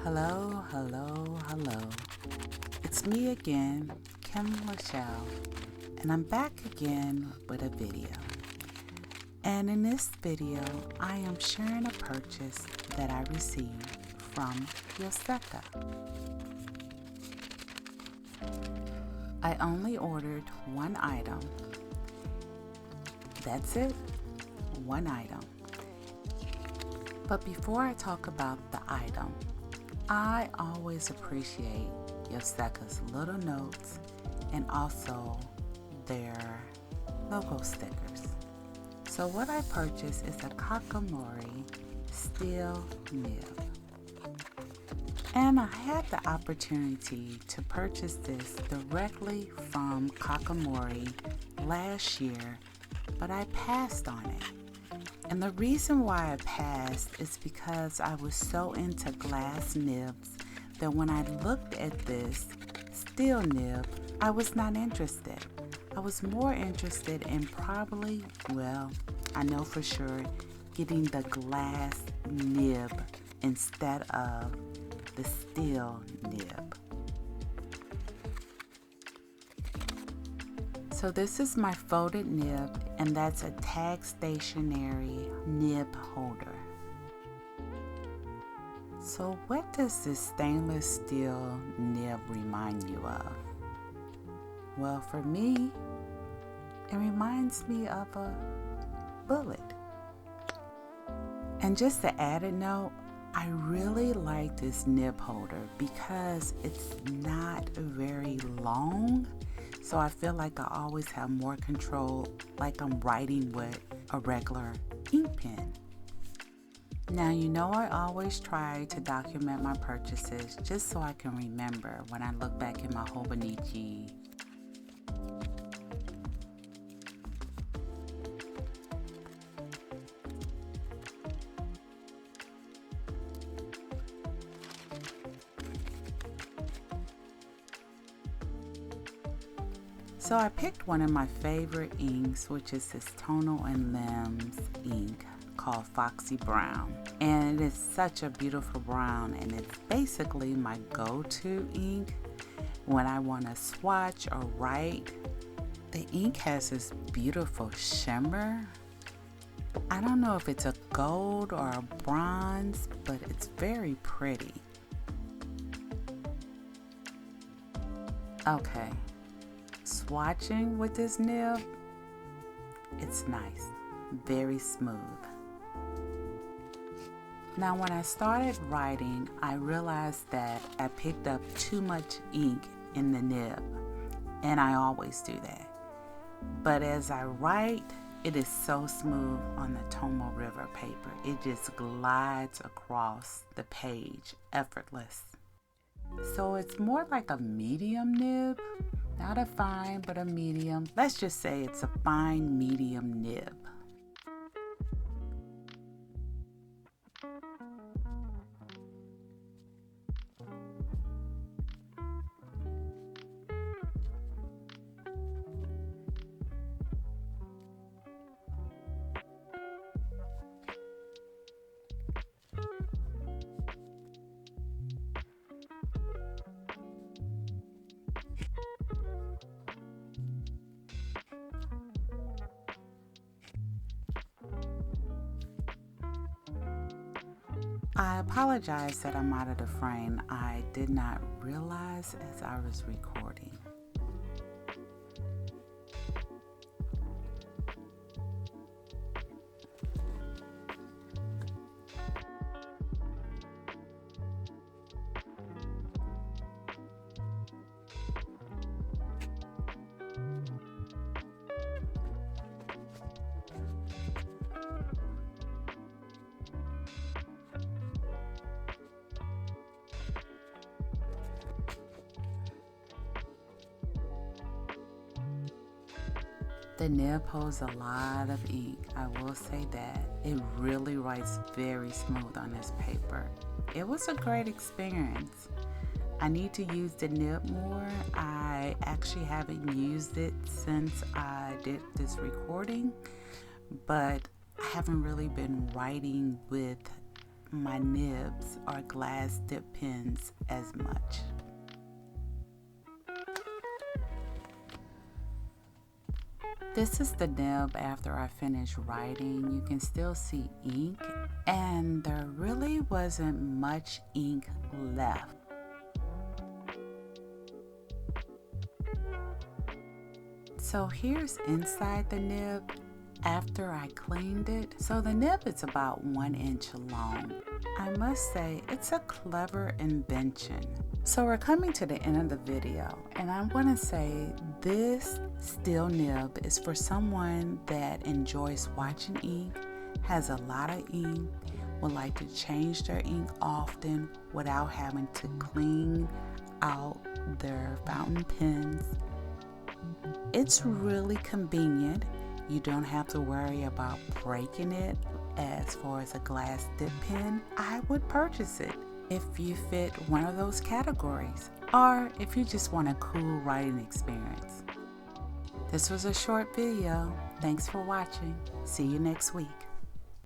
Hello, hello, hello. It's me again, Kim Lachelle, and I'm back again with a video. And in this video, I am sharing a purchase that I received from Yoseka. I only ordered one item. That's it, one item. But before I talk about the item, I always appreciate Yoseka's little notes and also their logo stickers. So what I purchased is a Kakamori steel nib. And I had the opportunity to purchase this directly from Kakamori last year, but I passed on it. And the reason why I passed is because I was so into glass nibs that when I looked at this steel nib, I was not interested. I was more interested in probably, I know for sure, getting the glass nib instead of the steel nib. So this is my folded nib, and that's a tag stationary nib holder. So what does this stainless steel nib remind you of? Well, for me, it reminds me of a bullet. And just an added note, I really like this nib holder because it's not very long. So I feel like I always have more control, like I'm writing with a regular ink pen. Now, you know I always try to document my purchases just so I can remember when I look back in my Hobonichi. So I picked one of my favorite inks, which is this Tono and Limbs ink called Foxy Brown. And it is such a beautiful brown, and it's basically my go-to ink when I want to swatch or write. The ink has this beautiful shimmer. I don't know if it's a gold or a bronze, but it's very pretty. Okay. Swatching with this nib, it's nice, very smooth. Now when I started writing, I realized that I picked up too much ink in the nib, and I always do that. But as I write, it is so smooth on the Tomo River paper. It just glides across the page, effortless. So it's more like a medium nib. Not a fine, but a medium. Let's just say it's a fine medium nib. I apologize that I'm out of the frame. I did not realize as I was recording. The nib holds a lot of ink, I will say that. It really writes very smooth on this paper. It was a great experience. I need to use the nib more. I actually haven't used it since I did this recording, but I haven't really been writing with my nibs or glass dip pens as much. This is the nib after I finished writing. You can still see ink, and there really wasn't much ink left. So here's inside the nib after I cleaned it. So the nib is about 1 inch long. I must say it's a clever invention. So we're coming to the end of the video, and I want to say this steel nib is for someone that enjoys watching ink, has a lot of ink, would like to change their ink often without having to clean out their fountain pens. It's really convenient. You don't have to worry about breaking it. As far as a glass dip pen, I would purchase it if you fit one of those categories, or if you just want a cool writing experience. This was a short video. Thanks for watching. See you next week.